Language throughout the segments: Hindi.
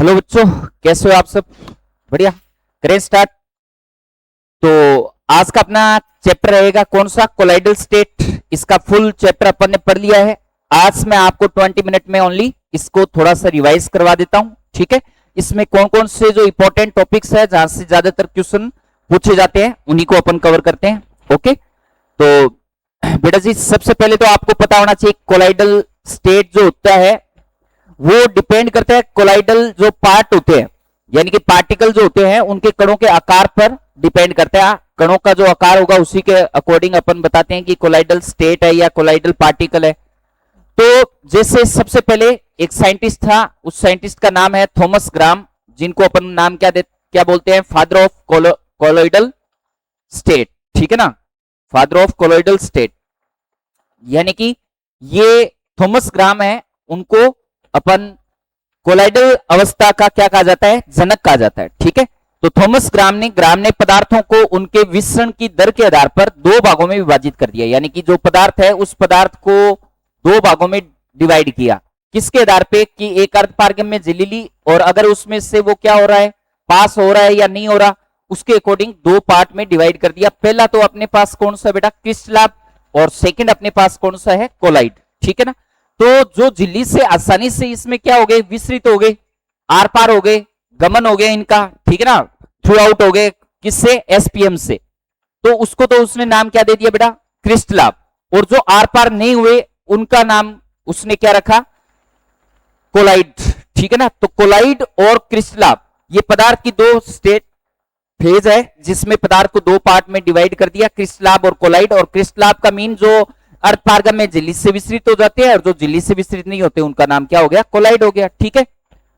हेलो बच्चों, कैसे हो आप सब? बढ़िया। करें स्टार्ट। तो आज का अपना चैप्टर रहेगा कौन सा? Colloidal state. इसका फुल चैप्टर अपन ने पढ़ लिया है। आज मैं आपको 20 मिनट में ओनली इसको थोड़ा सा रिवाइज करवा देता हूं, ठीक है। इसमें कौन कौन से जो इंपॉर्टेंट टॉपिक्स है, जहां से ज्यादातर क्वेश्चन पूछे जाते हैं, उन्हीं को अपन कवर करते हैं। ओके, तो बेटा जी, सबसे पहले तो आपको पता होना चाहिए कोलाइडल स्टेट जो होता है वो डिपेंड करता है कोलाइडल जो पार्ट होते हैं, यानी कि पार्टिकल जो होते हैं उनके कणों के आकार पर डिपेंड करता है। कणों का जो आकार होगा उसी के अकॉर्डिंग अपन बताते हैं कि कोलाइडल स्टेट है या कोलाइडल पार्टिकल है। तो जैसे सबसे पहले एक साइंटिस्ट था, उस साइंटिस्ट का नाम है थॉमस ग्राम, जिनको अपन नाम क्या बोलते हैं? फादर ऑफ कोलॉइडल स्टेट, ठीक है ना। फादर ऑफ कोलॉइडल स्टेट, यानी कि ये थॉमस ग्राम है, उनको अपन कोलाइडल अवस्था का क्या कहा जाता है? जनक कहा जाता है, ठीक है। तो थॉमस ग्राम ने पदार्थों को उनके विसरण की दर के आधार पर दो भागों में विभाजित कर दिया, यानी कि जो पदार्थ है उस पदार्थ को दो भागों में डिवाइड किया। किसके आधार पे? कि एक अर्धपारगम्य झिल्ली, और अगर उसमें से वो क्या हो रहा है, पास हो रहा है या नहीं हो रहा, उसके अकॉर्डिंग दो पार्ट में डिवाइड कर दिया। पहला तो अपने पास कौन सा बेटा? क्रिस्टलाब, और सेकंड अपने पास कौन सा है? कोलाइड, ठीक है ना। तो जो झिल्ली से आसानी से इसमें क्या हो गए? विस्तृत हो गए, आर पार हो गए, गमन हो गए इनका, ठीक है ना, थ्रू आउट हो गए। किससे? एसपीएम से। तो उसको तो उसने नाम क्या दे दिया बेटा? क्रिस्टलाब। और जो आर पार नहीं हुए उनका नाम उसने क्या रखा? कोलाइड, ठीक है ना। तो कोलाइड और क्रिस्टलाब ये पदार्थ की दो स्टेट फेज है, जिसमें पदार्थ को दो पार्ट में डिवाइड कर दिया, क्रिस्टलाब और कोलाइड। और क्रिस्टलाब का मीन जो अर्धपारगम में झिल्ली से विस्तृत हो जाते हैं, और जो झिल्ली से विस्तृत नहीं होते उनका नाम क्या हो गया? कोलाइड हो गया, ठीक है।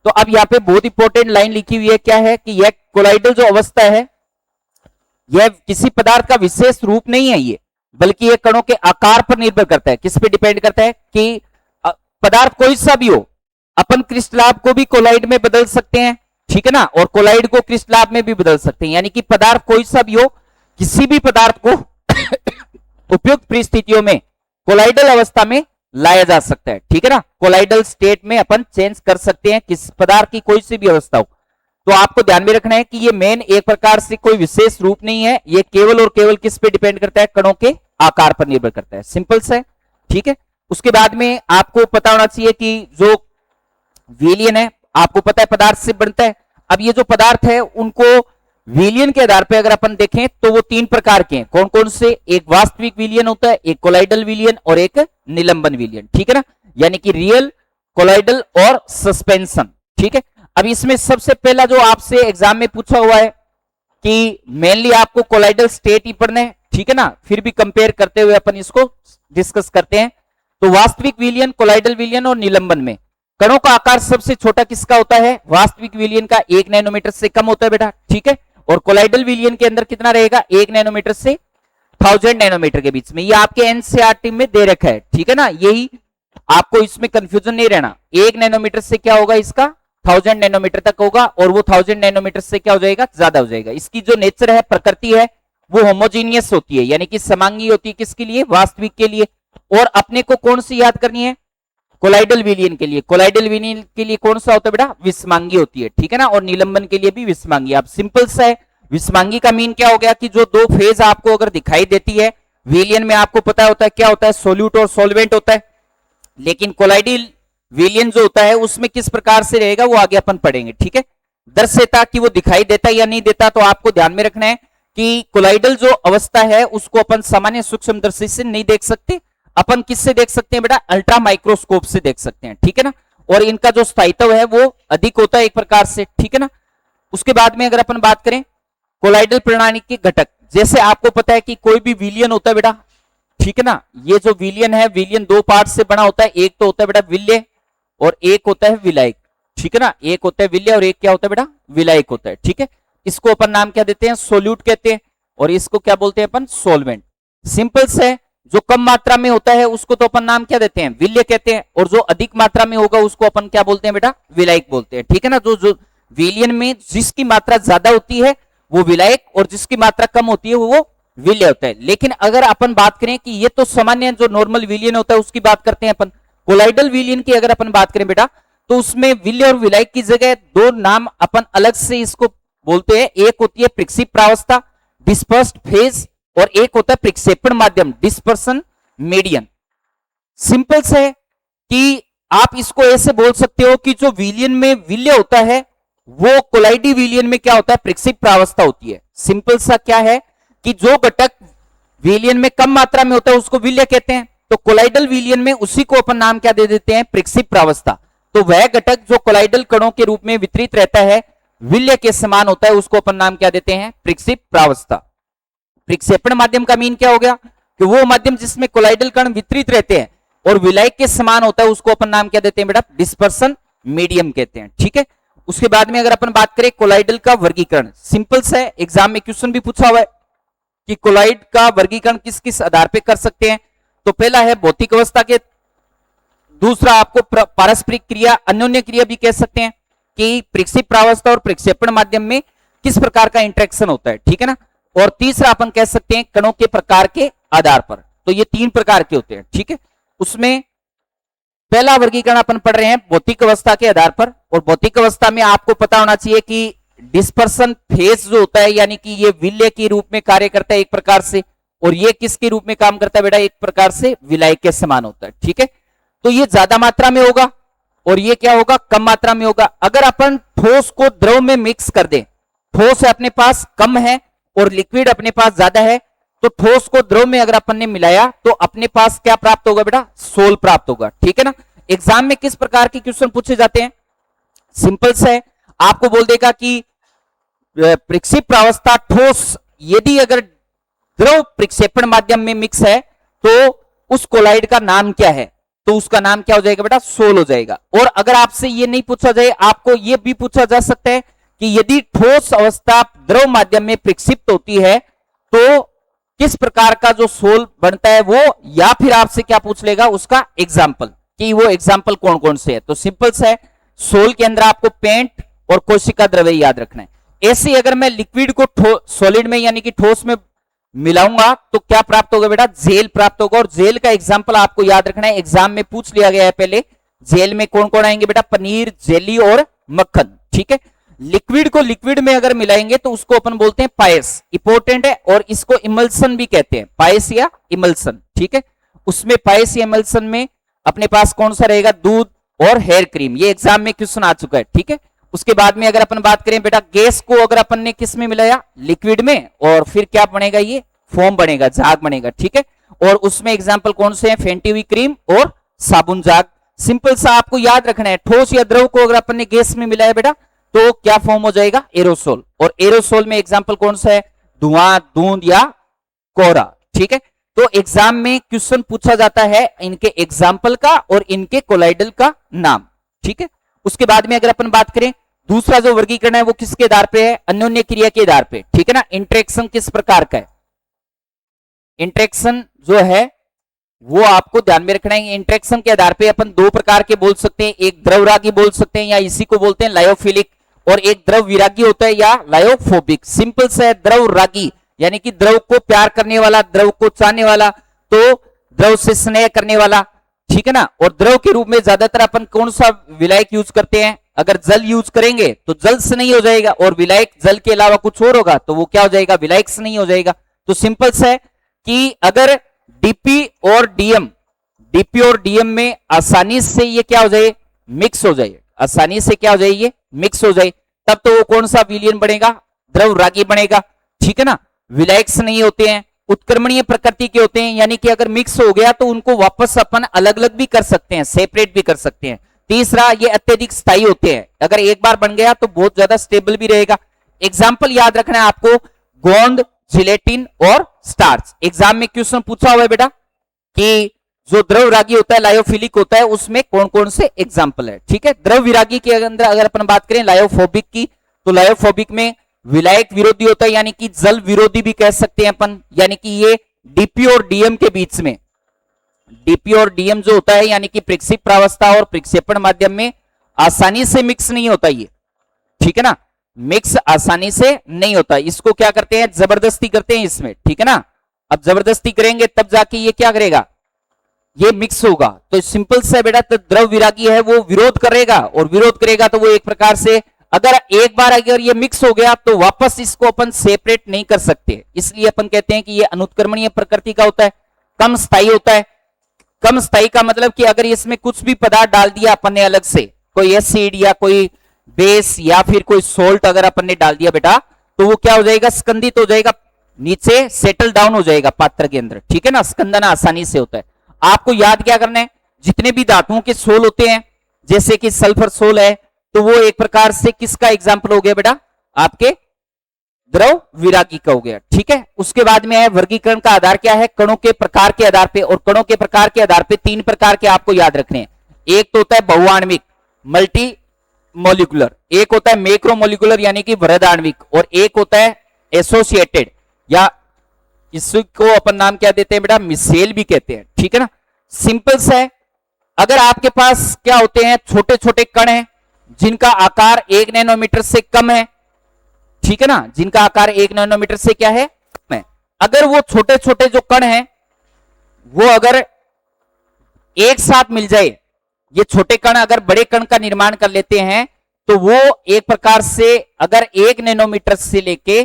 तो अब यहाँ पे बहुत इंपॉर्टेंट लाइन लिखी हुई है, क्या है? कि यह कोलाइडल जो अवस्था है यह किसी पदार्थ का विशेष रूप नहीं है ये, बल्कि यह कणों के आकार पर निर्भर करता है। किस पे डिपेंड करता है? कि पदार्थ कोई सा भी हो, अपन क्रिस्टलाब को भी कोलाइड में बदल सकते हैं, ठीक है ना, और कोलाइड को क्रिस्टलाब में भी बदल सकते हैं। यानी कि पदार्थ कोई सा भी हो, किसी भी पदार्थ को उपयुक्त परिस्थितियों में कोलाइडल अवस्था में लाया जा सकता है, ठीक है ना। कोलाइडल स्टेट में अपन चेंज कर सकते हैं किस पदार्थ की कोई सी भी अवस्था हो। तो आपको ध्यान में रखना है कि ये मेन एक प्रकार से कोई विशेष रूप नहीं है, ये केवल और केवल किस पे डिपेंड करता है? कणों के आकार पर निर्भर करता है। सिंपल से, ठीक है। उसके बाद में आपको पता होना चाहिए कि जो विलयन है, आपको पता है पदार्थ से बनता है। अब ये जो पदार्थ है उनको विलयन के आधार पे अगर अपन देखें तो वो तीन प्रकार के हैं। कौन कौन से? एक वास्तविक विलयन होता है, एक कोलाइडल विलयन और एक निलंबन विलयन, ठीक है ना। यानी कि रियल, कोलाइडल और सस्पेंशन, ठीक है। अब इसमें सबसे पहला जो आपसे एग्जाम में पूछा हुआ है कि मेनली आपको कोलाइडल स्टेट ही पढ़ना है, ठीक है ना, फिर भी कंपेयर करते हुए अपन इसको डिस्कस करते हैं। तो वास्तविक विलयन, कोलाइडल विलयन और निलंबन में कणों का आकार सबसे छोटा किसका होता है? वास्तविक विलयन का 1 नैनोमीटर से कम होता है बेटा, ठीक है। और कोलाइडल विलयन के अंदर कितना रहेगा? 1 नैनोमीटर से 1000 नैनोमीटर के बीच में। ये आपके एनसीईआरटी में दे रखा है, ठीक है ना। यही आपको इसमें कंफ्यूजन नहीं रहना। 1 नैनोमीटर से क्या होगा? इसका 1000 नैनोमीटर तक होगा, और वो 1000 नैनोमीटर से क्या हो जाएगा? ज्यादा हो जाएगा। इसकी जो नेचर है, प्रकृति है, वो होमोजीनियस होती है, यानी कि समांगी होती है। किसके लिए? वास्तविक के लिए। और अपने को कौन सी याद करनी है? कोलाइडल विलयन के लिए। कोलाइडल विलयन के लिए कौन सा होता है बेटा? विस्मांगी होती है, ठीक है ना। और निलंबन के लिए भी विस्मांगी। आप सिंपल सा है, विस्मांगी का मीन क्या हो गया? कि जो दो फेज आपको अगर दिखाई देती है, विलयन में आपको पता होता है क्या होता है? सोल्यूट और सॉल्वेंट होता है। लेकिन कोलाइडल विलयन जो होता है उसमें किस प्रकार से रहेगा वो आगे अपन पढ़ेंगे, ठीक है। दर्शेता कि वो दिखाई देता है या नहीं देता, तो आपको ध्यान में रखना है कि कोलाइडल जो अवस्था है उसको अपन सामान्य सूक्ष्मदर्शी से नहीं देख सकते। अपन किससे देख सकते हैं बेटा? अल्ट्रा माइक्रोस्कोप से देख सकते हैं, ठीक है ना। और इनका जो स्थायित्व है वो अधिक होता है एक प्रकार से, ठीक है ना। उसके बाद में अगर अपन बात करें कोलाइडल प्रणाली के घटक, जैसे आपको पता है कि कोई भी विलयन होता है बेटा, ठीक है ना। ये जो विलयन है, विलयन दो पार्ट से बना होता है। एक तो होता है बेटा विल्य, और एक होता है विलायक, ठीक है ना। एक होता है विल्य और एक क्या होता है बेटा? विलायक होता है, ठीक है। इसको अपन नाम क्या देते हैं? सोल्यूट कहते हैं, और इसको क्या बोलते हैं अपन? सोलवेंट। सिंपल से, जो कम मात्रा में होता है उसको तो अपन नाम क्या देते हैं? विल्य कहते हैं, और जो अधिक मात्रा में होगा उसको अपन क्या बोलते हैं बेटा? विलायक बोलते हैं, ठीक है ना। जो विलयन में जिसकी मात्रा ज्यादा होती है वो विलायक, और जिसकी मात्रा कम होती है वो विल्य होता है। लेकिन अगर अपन बात करें कि ये तो सामान्य जो नॉर्मल विलयन होता है उसकी बात करते हैं अपन, कोलाइडल विलयन की अगर अपन बात करें बेटा, तो उसमें विल्य और विलायक की जगह दो नाम अपन अलग से इसको बोलते हैं। एक होती है प्रक्षेप प्रावस्था डिस्पर्स्ड फेज, और एक होता है प्रक्षेपण माध्यम डिस्पर्सन मीडियम। सिंपल से कि आप इसको ऐसे बोल सकते हो कि जो विलियन में विल्य होता है वो कोलाइडी विलियन में क्या होता है, प्रक्षेप प्रावस्था होती है। सिंपल सा क्या है कि जो घटक विलियन में कम मात्रा में होता है उसको विल्य कहते हैं, तो कोलाइडल विलियन में उसी को अपन नाम क्या दे देते हैं, प्रक्षेप प्रावस्था। तो वह घटक जो कोलाइडल कणों के रूप में वितरित रहता है, विल्य के समान होता है, उसको अपन नाम क्या देते हैं, प्रक्षेप प्रावस्था। प्रक्षेपण माध्यम का मीन क्या हो गया कि वो माध्यम जिसमें कोलाइडल कण वितरित रहते हैं और विलायक के समान होता है, उसको अपन नाम क्या देते हैं बेटा, डिस्पर्सन मीडियम कहते हैं। ठीक है, उसके बाद में अगर अपन बात करें कोलाइडल का वर्गीकरण, सिंपल से एग्जाम में क्वेश्चन भी पूछा हुआ है कि कोलाइड का वर्गीकरण किस किस आधार पे कर सकते हैं। तो पहला है भौतिक अवस्था के, दूसरा आपको पारस्परिक क्रिया, अन्योन्य क्रिया भी कह सकते हैं कि प्रक्षेप प्रावस्था और प्रक्षेपण माध्यम में किस प्रकार का इंटरेक्शन होता है। ठीक है ना, और तीसरा अपन कह सकते हैं कणों के प्रकार के आधार पर। तो ये तीन प्रकार के होते हैं। ठीक है, उसमें पहला वर्गीकरण अपन पढ़ रहे हैं भौतिक अवस्था के आधार पर, और भौतिक अवस्था में आपको पता होना चाहिए कि डिस्पर्सन फेज जो होता है, यानी कि ये विल्य के रूप में कार्य करता है एक प्रकार से, और ये किसके रूप में काम करता है बेटा, एक प्रकार से विलायक के समान होता है। ठीक है, तो ये ज्यादा मात्रा में होगा और ये क्या होगा, कम मात्रा में होगा। अगर अपन ठोस को द्रव में मिक्स कर दें, ठोस अपने पास कम है और लिक्विड अपने पास ज्यादा है, तो ठोस को द्रव में अगर अपन ने मिलाया तो अपने पास क्या प्राप्त होगा बेटा, सोल प्राप्त होगा। ठीक है ना, एग्जाम में किस प्रकार के क्वेश्चन पूछे जाते हैं, सिंपल से है, आपको बोल देगा कि प्रक्षेप प्रावस्था ठोस यदि अगर द्रव प्रक्षेपण माध्यम में मिक्स है तो उस कोलाइड का नाम क्या है, तो उसका नाम क्या हो जाएगा बेटा, सोल हो जाएगा। और अगर आपसे ये नहीं पूछा जाए, आपको ये भी पूछा जा सकता है कि यदि ठोस अवस्था द्रव माध्यम में प्रक्षिप्त होती है तो किस प्रकार का जो सोल बनता है वो, या फिर आपसे क्या पूछ लेगा, उसका एग्जाम्पल, कि वो एग्जाम्पल कौन कौन से है। तो सिंपल से है, सोल के अंदर आपको पेंट और कोशिका द्रव्य याद रखना है। ऐसे अगर मैं लिक्विड को सॉलिड में यानी कि ठोस में मिलाऊंगा तो क्या प्राप्त होगा बेटा, जेल प्राप्त होगा। और जेल का एग्जाम्पल आपको याद रखना है, एग्जाम में पूछ लिया गया है पहले, जेल में कौन कौन आएंगे बेटा, पनीर, जेली और मक्खन। ठीक है, लिक्विड को लिक्विड में अगर मिलाएंगे तो उसको अपन बोलते हैं पायस, इंपॉर्टेंट है, और इसको इमल्सन भी कहते हैं, पायस या इमल्सन। ठीक है, उसमें पायस या इमल्सन में अपने पास कौन सा रहेगा, दूध और हेयर क्रीम। ये एग्जाम में क्वेश्चन आ चुका है। ठीक है, उसके बाद में अगर अपन बात करें बेटा, गैस को अगर अपन ने किस में मिलाया, लिक्विड में, और फिर क्या बनेगा, ये फोम बनेगा, झाग बनेगा। ठीक है, और उसमें एग्जाम्पल कौन से हैं, फेंटी हुई क्रीम और साबुन झाग। सिंपल सा आपको याद रखना है, ठोस या द्रव को अगर अपन ने गैस में मिलाया बेटा तो क्या फॉर्म हो जाएगा, एरोसोल। और एरोसोल में एग्जाम्पल कौन सा है, धुआं, धुंध या कोहरा। ठीक है, तो एग्जाम में क्वेश्चन पूछा जाता है इनके एग्जाम्पल का और इनके कोलाइडल का नाम। ठीक है, उसके बाद में अगर अपन बात करें, दूसरा जो वर्गीकरण है वो किसके आधार पे है, अन्योन्य क्रिया के आधार पे। ठीक है ना, इंटरेक्शन किस प्रकार का है, इंटरेक्शन जो है वो आपको ध्यान में रखना है। इंटरेक्शन के आधार पे अपन दो प्रकार के बोल सकते हैं, एक द्रवरागी बोल सकते हैं या इसी को बोलते हैं लायोफिलिक, और एक द्रव विरागी होता है या लायोफोबिक। सिंपल से है, द्रव रागी यानी कि द्रव को प्यार करने वाला, द्रव को चाहने वाला, तो द्रव से स्नेह करने वाला। ठीक है ना, और द्रव के रूप में ज्यादातर अपन कौन सा विलायक यूज करते हैं, अगर जल यूज करेंगे तो जल से नहीं हो जाएगा, और विलायक जल के अलावा कुछ और होगा तो वो क्या हो जाएगा, विलायक से नहीं हो जाएगा। तो सिंपल से है कि अगर डीपी और डीएम में आसानी से ये क्या हो जाए, मिक्स हो जाए, आसानी से क्या हो जाए, ये मिक्स हो जाए, तब तो वो कौन सा विलियन बनेगा, द्रव रागी बनेगा। ठीक है ना, विलायक से नहीं होते हैं, उत्क्रमणीय प्रकृति के होते हैं, यानी कि अगर मिक्स हो गया तो उनको वापस अपन अलग अलग भी कर सकते हैं, सेपरेट भी कर सकते हैं। तीसरा, ये अत्यधिक स्थायी होते हैं, अगर एक बार बन गया तो बहुत ज्यादा स्टेबल भी रहेगा। एग्जाम्पल याद रखना है आपको, गोंद, जिलेटिन और स्टार्च। एग्जाम में क्वेश्चन पूछा हुआ है बेटा कि जो द्रव रागी होता है, लायोफिलिक होता है, उसमें कौन कौन से एग्जाम्पल है। ठीक है, द्रव विरागी के अंदर अगर अपन बात करें लायोफोबिक की, तो लायोफोबिक में विलायक विरोधी होता है, यानी कि जल विरोधी भी कह सकते हैं अपन, यानी कि ये डीपी और डीएम के बीच में, डीपी और डीएम जो होता है यानी कि प्रक्षेप प्रावस्था और प्रक्षेपण माध्यम में आसानी से मिक्स नहीं होता ये। ठीक है ना, मिक्स आसानी से नहीं होता, इसको क्या करते हैं, जबरदस्ती करते हैं इसमें। ठीक है ना, अब जबरदस्ती करेंगे तब जाके ये क्या करेगा, ये मिक्स होगा तो सिंपल सा बेटा, तो द्रव विरागी है वो विरोध करेगा, और विरोध करेगा तो वो एक प्रकार से अगर एक बार अगर ये मिक्स हो गया तो वापस इसको अपन सेपरेट नहीं कर सकते, इसलिए अपन कहते हैं कि ये अनुत्क्रमणीय प्रकृति का होता है, कम स्थायी होता है। कम स्थायी का मतलब कि अगर इसमें कुछ भी पदार्थ डाल दिया अपन ने अलग से, कोई एसिड या कोई बेस या फिर कोई सोल्ट अगर अपन ने डाल दिया बेटा, तो वो क्या हो जाएगा, स्कंदित हो जाएगा, नीचे सेटल डाउन हो जाएगा पात्र के अंदर, ठीक है ना, स्कंदन आसानी से होता है। आपको याद क्या करना है, जितने भी धातुओं के सोल होते हैं जैसे कि सल्फर सोल है, तो वो एक प्रकार से किसका एग्जाम्पल हो गया बेटा, आपके द्रव विरागी का हो गया, ठीक है। उसके बाद में है वर्गीकरण का आधार क्या है, कणों के प्रकार के आधार पे, और कणों के प्रकार के आधार पे तीन प्रकार के आपको याद रखने हैं। एक तो होता है बहुआण्विक मल्टी मोलिकुलर, एक होता है मैक्रोमोलिकुलर यानी कि वृहदाण्विक, और एक होता है एसोसिएटेड, या इसको अपन नाम क्या देते हैं बेटा, मिसेल भी कहते हैं, ठीक है ना। सिंपल सा है, अगर आपके पास क्या होते हैं, छोटे छोटे कण हैं जिनका आकार 1 नैनोमीटर से कम है, ठीक है ना, जिनका आकार 1 नैनोमीटर से क्या है, कम है। अगर वो छोटे छोटे जो कण हैं वो अगर एक साथ मिल जाए, ये छोटे कण अगर बड़े कण का निर्माण कर लेते हैं, तो वो एक प्रकार से अगर 1 नैनोमीटर से लेके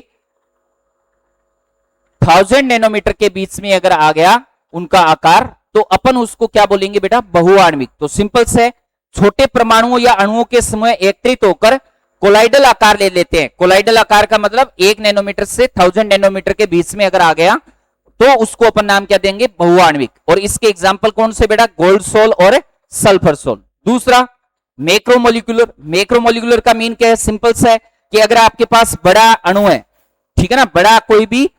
1000 नैनोमीटर के बीच में अगर आ गया उनका आकार, तो अपन उसको क्या बोलेंगे बेटा, बहुआण्विक। तो सिंपल से छोटे परमाणुओं या अणुओं के समूह एकत्रित होकर कोलाइडल आकार ले लेते हैं। कोलाइडल आकार का मतलब 1 नैनोमीटर से 1000 नैनोमीटर के बीच में अगर आ गया तो उसको अपन नाम क्या देंगे, बहुआण्विक। और इसके एग्जाम्पल कौन से बेटा, गोल्ड सोल और सल्फर सोल। दूसरा मैक्रोमोलिकुलर, मैक्रोमोलिकुलर का मीन क्या है, सिंपल सा है कि अगर आपके पास बड़ा अणु है, ठीक है ना, बड़ा कोई भी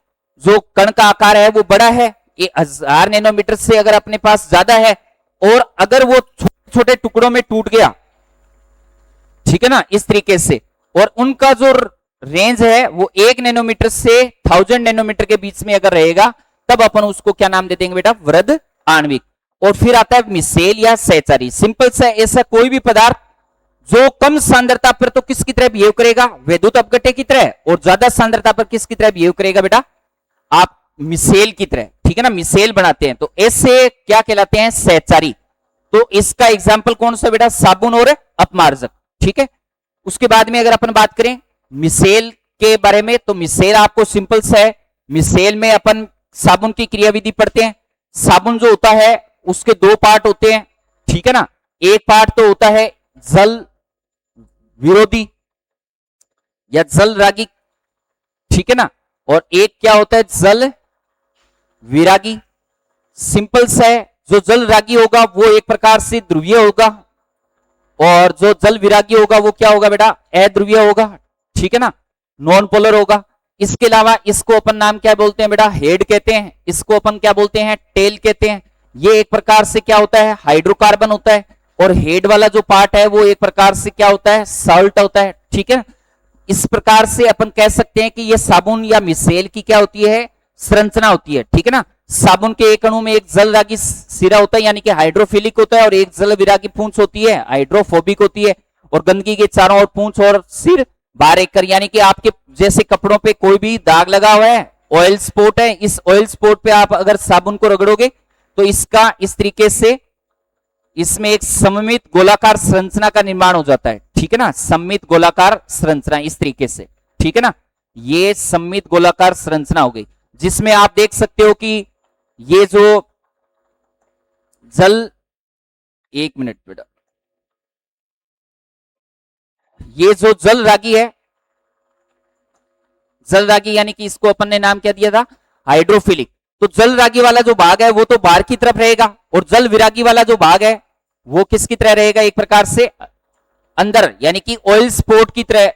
जो कण का आकार है वो बड़ा है, 1000 नैनोमीटर से अगर अपने पास ज्यादा है, और अगर वो छोटे छोटे टुकड़ों में टूट गया, ठीक है ना, इस तरीके से, और उनका जो रेंज है वो 1 नैनोमीटर से 1000 नैनोमीटर के बीच में अगर रहेगा, तब अपन उसको क्या नाम दे देंगे बेटा, वृहद आणविक। और फिर आता है मिसेल या सहचारी। सिंपल सा, ऐसा कोई भी पदार्थ जो कम सांद्रता पर तो किसकी तरह बिहेव करेगा, वैद्युत अपघट्य की तरह, और ज्यादा सांद्रता पर किसकी तरह बिहेव करेगा बेटा, आप मिसेल की तरह, ठीक है ना, मिसेल बनाते हैं, तो ऐसे क्या कहलाते हैं, सहचारी। तो इसका एग्जाम्पल कौन सा बेटा, साबुन और अपमार्जक, ठीक है। उसके बाद में अगर अपन बात करें मिसेल के बारे में, तो मिसेल आपको सिंपल सा है, मिसेल में अपन साबुन की क्रियाविधि पढ़ते हैं। साबुन जो होता है उसके दो पार्ट होते हैं, ठीक है ना, एक पार्ट तो होता है जल विरोधी या जल रागी, ठीक है ना, और एक क्या होता है, जल विरागी। सिंपल सा है, जो जल रागी होगा वो एक प्रकार से ध्रुवीय होगा, और जो जल विरागी होगा वो क्या होगा बेटा, अध्रुवीय होगा, ठीक है ना, नॉन पोलर होगा। इसके अलावा इसको अपन नाम क्या बोलते हैं बेटा, हेड कहते हैं, इसको अपन क्या बोलते हैं, टेल कहते हैं। ये एक प्रकार से क्या होता है, हाइड्रोकार्बन होता है, और हेड वाला जो पार्ट है वो एक प्रकार से क्या होता है, सॉल्ट होता है, ठीक है। इस प्रकार से अपन कह सकते हैं कि ये साबुन या मिसेल की क्या होती है, संरचना होती है, ठीक है ना। साबुन के एक अणु में एक जल रागी सिरा होता है यानी कि हाइड्रोफिलिक होता है, और एक जल विरागी पूंछ होती है, हाइड्रोफोबिक होती है, और गंदगी के चारों ओर पूंछ और सिर बाहर एक कर, यानी कि आपके जैसे कपड़ों पे कोई भी दाग लगा हुआ है, ऑयल स्पॉट है, इस ऑयल स्पॉट पे आप अगर साबुन को रगड़ोगे तो इसका इस तरीके से इसमें एक सममित गोलाकार संरचना का निर्माण हो जाता है, ठीक है ना, सममित गोलाकार संरचना इस तरीके से, ठीक है ना, ये सममित गोलाकार संरचना हो गई, जिसमें आप देख सकते हो कि ये जो जल, एक मिनट बेटा, ये जो जल रागी है, जल रागी यानी कि इसको अपन ने नाम क्या दिया था, हाइड्रोफिलिक। तो जल रागी वाला जो भाग है वो तो बाहर की तरफ रहेगा, और जल विरागी वाला जो भाग है वो किसकी तरह रहेगा, एक प्रकार से अंदर, यानी कि ऑयल स्पॉट की तरह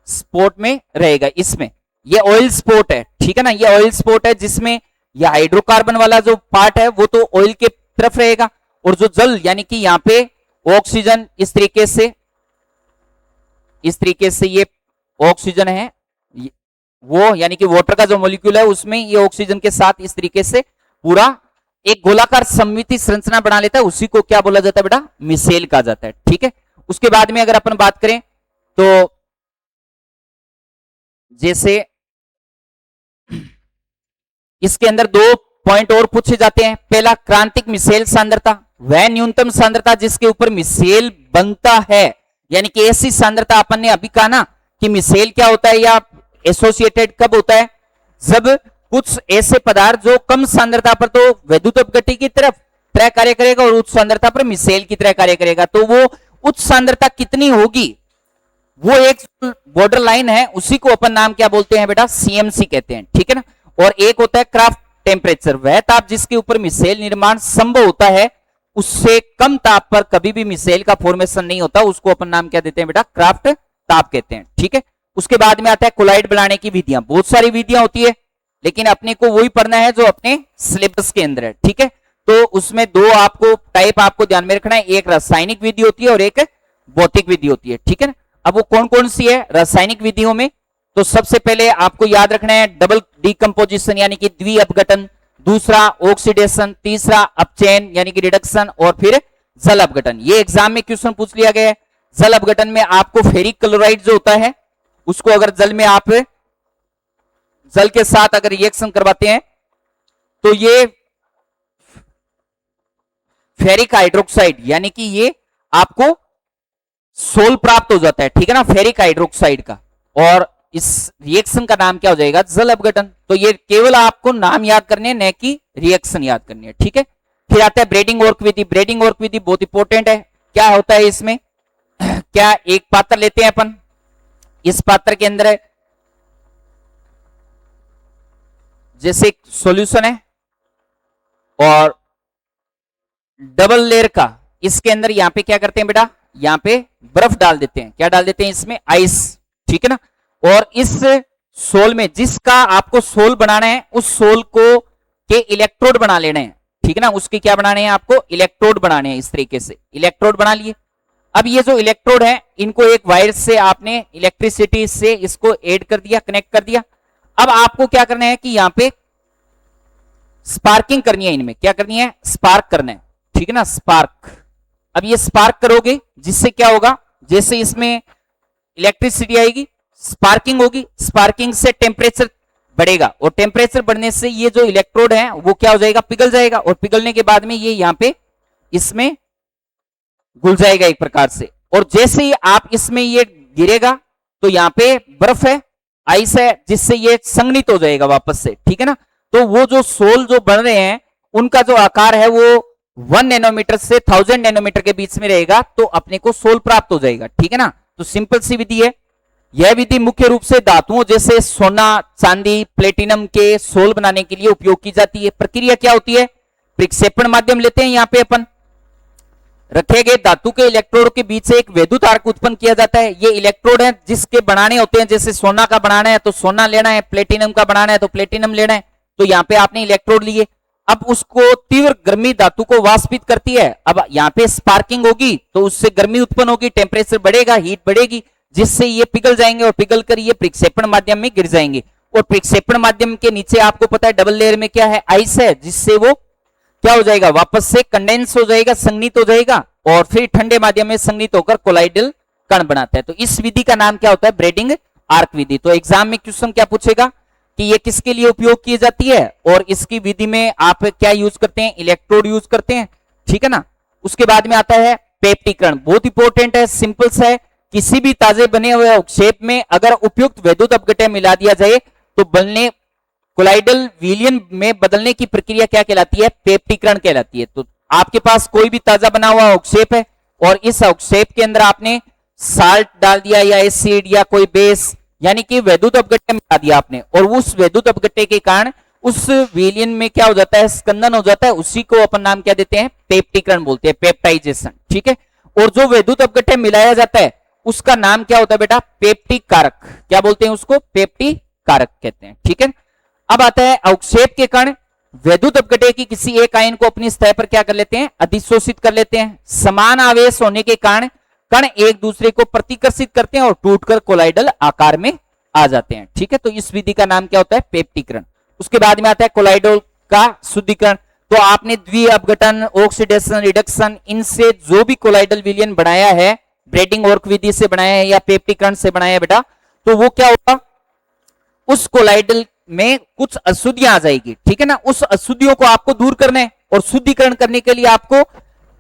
स्पॉट में रहेगा। इसमें ये ऑयल स्पॉट है, ठीक है ना, ये ऑयल स्पॉट है जिसमें ये हाइड्रोकार्बन वाला जो पार्ट है वो तो ऑयल के तरफ रहेगा, और जो जल यानी कि यहां पे ऑक्सीजन इस तरीके से ये ऑक्सीजन है, वो यानी कि वाटर का जो मॉलिक्यूल है उसमें ये ऑक्सीजन के साथ इस तरीके से पूरा एक गोलाकार सममिति संरचना बना लेता है, उसी को क्या बोला जाता है बेटा, मिसेल कहा जाता है, ठीक है। उसके बाद में अगर अपन बात करें तो जैसे इसके अंदर दो पॉइंट और पूछे जाते हैं। पहला, क्रांतिक मिसेल सांद्रता, वह न्यूनतम सांद्रता जिसके ऊपर मिसेल बनता है, यानी कि ऐसी सांद्रता अपन ने अभी कहा ना कि मिसेल क्या होता है या एसोसिएटेड कब होता है, जब कुछ ऐसे पदार्थ जो कम सांद्रता पर तो वैद्युत अपघट्य की तरफ तरह कार्य करेगा और उच्च सांद्रता पर मिसेल की तरह कार्य करेगा। तो वो उच्च सांद्रता कितनी होगी, वो एक बॉर्डर लाइन है, उसी को अपन नाम क्या बोलते हैं बेटा, सीएमसी कहते हैं, ठीक है ना। और एक होता है क्राफ्ट टेम्परेचर, वह ताप जिसके ऊपर मिसेल निर्माण संभव होता है, उससे कम ताप पर कभी भी मिसेल का फॉर्मेशन नहीं होता, उसको अपन नाम क्या देते हैं बेटा, क्राफ्ट ताप कहते हैं, ठीक है। उसके बाद में आता है कोलाइड बनाने की विधियां, बहुत सारी विधियां होती है, लेकिन अपने को वही पढ़ना है जो अपने सिलेबस के अंदर है, ठीक है। तो उसमें दो आपको टाइप आपको ध्यान में रखना है, एक रासायनिक विधि होती है और एक भौतिक विधि होती है, ठीक है ना। अब वो कौन कौन सी है रासायनिक विधियों में, तो सबसे पहले आपको याद रखना है डबल डिकम्पोजिशन यानी कि द्विअपघटन, दूसरा ऑक्सीडेशन, तीसरा अपचयन यानी कि रिडक्शन, और फिर जल अपघटन। ये एग्जाम में क्वेश्चन पूछ लिया गया है। जल अपघटन में आपको फेरिक क्लोराइड जो होता है उसको अगर जल में आप जल के साथ अगर रिएक्शन करवाते हैं तो ये फेरिक हाइड्रोक्साइड यानी कि ये आपको सोल प्राप्त हो जाता है, ठीक है ना, फेरिक हाइड्रोक्साइड का, और इस रिएक्शन का नाम क्या हो जाएगा, जल अपघटन। तो ये केवल आपको नाम याद करने हैं, न कि रिएक्शन याद करनी है, ठीक है। फिर आता है ब्रेडिंग वर्क विधि। ब्रेडिंग वर्क विधि बहुत इंपॉर्टेंट है। क्या होता है इसमें, क्या एक पात्र लेते हैं अपन, इस पात्र के अंदर जैसे सॉल्यूशन है और डबल लेयर का, इसके अंदर यहां पे क्या करते हैं बेटा, यहां पे बर्फ डाल देते हैं, क्या डाल देते हैं इसमें, आइस, ठीक है ना। और इस सोल में जिसका आपको सोल बनाना है उस सोल को के इलेक्ट्रोड बना लेने हैं, ठीक है ना, उसके क्या बनाने हैं, आपको इलेक्ट्रोड बनाने हैं। इस तरीके से इलेक्ट्रोड बना लिए। अब ये जो इलेक्ट्रोड है इनको एक वायर से आपने इलेक्ट्रिसिटी से इसको ऐड कर दिया, कनेक्ट कर दिया। अब आपको क्या करना है कि यहां पे स्पार्किंग करनी है, इनमें क्या करनी है, स्पार्क करना है, ठीक है ना, स्पार्क। अब ये स्पार्क करोगे जिससे क्या होगा, जैसे इसमें इलेक्ट्रिसिटी आएगी, स्पार्किंग होगी, स्पार्किंग से टेम्परेचर बढ़ेगा और टेम्परेचर बढ़ने से ये जो इलेक्ट्रोड है वो क्या हो जाएगा, पिघल जाएगा, और पिघलने के बाद में ये यहां पे इसमें घुल जाएगा एक प्रकार से। और जैसे ही आप इसमें ये गिरेगा तो यहां पे बर्फ है, आइस है, जिससे ये संघनित हो जाएगा वापस से, ठीक है ना। तो वो जो सोल जो बन रहे हैं उनका जो आकार है वो 1 नैनोमीटर से 1000 नैनोमीटर के बीच में रहेगा, तो अपने को सोल प्राप्त हो जाएगा, ठीक है ना। तो सिंपल सी विधि है। यह विधि मुख्य रूप से धातुओं जैसे सोना, चांदी, प्लेटिनम के सोल बनाने के लिए उपयोग की जाती है। प्रक्रिया क्या होती है, प्रक्षेपण माध्यम लेते हैं, यहां पे अपन रखे गए धातु के इलेक्ट्रोड के बीच से एक वैद्युत आर्क उत्पन्न किया जाता है। ये इलेक्ट्रोड है जिसके बनाने होते हैं, जैसे सोना का बनाना है तो सोना लेना है, प्लेटिनम का बनाना है तो प्लेटिनम लेना है। तो यहां पे आपने इलेक्ट्रोड लिए, अब उसको तीव्र गर्मी धातु को वाष्पित करती है। अब यहां पे स्पार्किंग होगी तो उससे गर्मी उत्पन्न होगी, टेम्परेचर बढ़ेगा, हीट बढ़ेगी, जिससे ये पिघल जाएंगे और पिघल कर ये प्रक्षेपण माध्यम में गिर जाएंगे। और प्रक्षेपण माध्यम के नीचे आपको पता है डबल लेयर में क्या है, आइस है, जिससे वो क्या हो जाएगा, वापस से कंडेंस हो जाएगा, संघनित हो जाएगा, और फिर ठंडे माध्यम में संघनित होकर कोलाइडल कण बनाता है। तो इस विधि का नाम क्या होता है, ब्रेडिंग आर्क विधि। तो एग्जाम में क्वेश्चन क्या पूछेगा कि ये किसके लिए उपयोग की जाती है, और इसकी विधि में आप क्या यूज करते हैं, इलेक्ट्रोड यूज करते हैं, ठीक है ना। उसके बाद में आता है पेप्टिकरण, बहुत इंपॉर्टेंट है, सिंपल सा है। किसी भी ताजे बने हुए अवक्षेप में अगर उपयुक्त वैद्युत अपघट्य मिला दिया जाए तो बनने कोलाइडल विलयन में बदलने की प्रक्रिया क्या कहलाती है, पेप्टिकरण कहलाती है। तो आपके पास कोई भी ताजा बना हुआ अवक्षेप है और इस अवक्षेप के अंदर आपने साल्ट डाल दिया या एसिड या कोई बेस, यानी कि वैद्युत अपघट्य मिला दिया आपने, और उस वैद्युत अपघट्य के कारण उस विलयन में क्या हो जाता है, स्कंदन हो जाता है, उसी को अपन नाम क्या देते हैं, पेप्टिकरण बोलते हैं, पेप्टाइजेशन, ठीक है। और जो वैद्युत अपघट्य मिलाया जाता है उसका नाम क्या होता है बेटा, पेप्टिक कारक, क्या बोलते हैं उसको, पेप्टिक कारक कहते हैं, ठीक है। अब आता है अवक्षेप के कण वैद्युत अपघट्य की किसी एक आयन को अपनी सतह पर क्या कर लेते हैं, अधिशोषित कर लेते हैं। समान आवेश होने के कारण कण एक दूसरे को प्रतिकर्षित करते हैं और टूटकर कोलाइडल आकार में आ जाते हैं, ठीक है। तो इस विधि का नाम क्या होता है, पेप्टिकरण। उसके बाद में आता है कोलाइडल का शुद्धिकरण। तो आपने द्विअपघटन, ऑक्सीडेशन, रिडक्शन, इनसे जो भी कोलाइडल विलयन बनाया है, ब्रेडिंग वर्क विधि से बनाया है या पेप्टिकरण से बनाया है बेटा, तो वो क्या होगा, उस कोलाइडल में कुछ अशुद्धियां आ जाएगी, ठीक है ना। उस अशुद्धियों को आपको दूर करना है और शुद्धिकरण करने के लिए आपको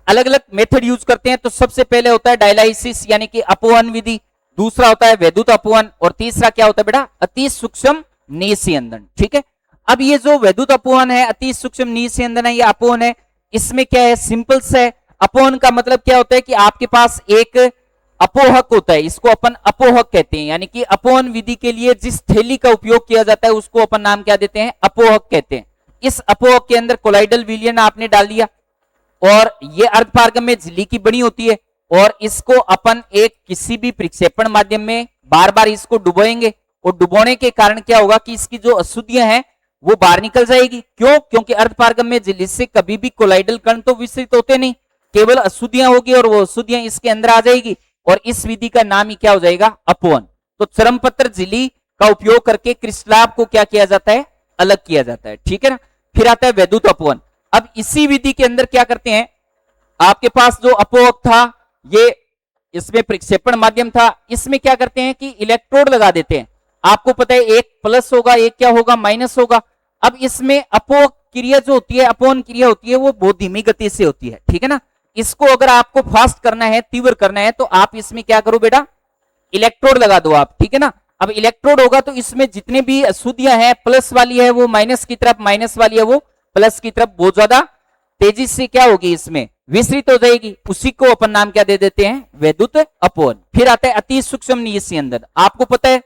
अलग अलग मेथड यूज करते हैं। तो सबसे पहले होता है डायलाइसिस यानी कि अपवहन विधि, दूसरा होता है वैद्युत अपवहन और तीसरा क्या होता है बेटा, अति सूक्ष्म निस्यंदन, ठीक है। अब ये जो वैद्युत अपवहन है, अति सूक्ष्म निस्यंदन है, या अपवहन है, इसमें क्या है, सिंपल से अपवहन का मतलब क्या होता है कि आपके पास एक अपोहक होता है, इसको अपन अपोहक कहते हैं, यानी कि अपवहन विधि के लिए जिस थैली का उपयोग किया जाता है उसको अपन नाम क्या देते हैं, अपोहक कहते हैं। इस अपोहक के अंदर कोलाइडल विलयन आपने डाल दिया और ये अर्धपारगम्य झिल्ली की बनी होती है और इसको अपन एक किसी भी प्रक्षेपण माध्यम में बार बार इसको डुबोएंगे और डुबोने के कारण क्या होगा कि इसकी जो अशुद्धियां हैं वो बाहर निकल जाएगी। क्यों? क्योंकि अर्धपारगम्य झिल्ली से कभी भी कोलाइडल कण तो विसरित होते नहीं, केवल अशुद्धियां होगी और वो अशुद्धियां इसके अंदर आ जाएगी और इस विधि का नाम ही क्या हो जाएगा, अपवहन। तो चरमपत्र झिल्ली का उपयोग करके क्रिस्टलाभ को क्या किया जाता है, अलग किया जाता है, ठीक है ना। फिर आता है वैद्युत अपवहन। अब इसी विधि के अंदर क्या करते हैं, आपके पास जो अपोहक था ये इसमें प्रक्षेपण माध्यम था, इसमें क्या करते हैं कि इलेक्ट्रोड लगा देते हैं। आपको पता है एक प्लस होगा, एक क्या होगा, माइनस होगा। अब इसमें अपोहक क्रिया जो होती है, अपवहन क्रिया होती है, वो बहुत धीमी गति से होती है, ठीक है ना। इसको अगर आपको फास्ट करना है, तीव्र करना है, तो आप इसमें क्या करो बेटा, इलेक्ट्रोड लगा दो आप, ठीक है ना। अब इलेक्ट्रोड होगा तो इसमें जितने भी अशुद्धियां हैं, प्लस वाली है वो माइनस की तरफ, माइनस वाली है वो प्लस की तरफ, बहुत ज्यादा तेजी से क्या होगी, इसमें विस्तृत हो जाएगी। उसी को अपन नाम क्या दे देते हैं, वैद्युत अपवहन। फिर आता है अति सूक्ष्म निस्यंदन। आपको पता है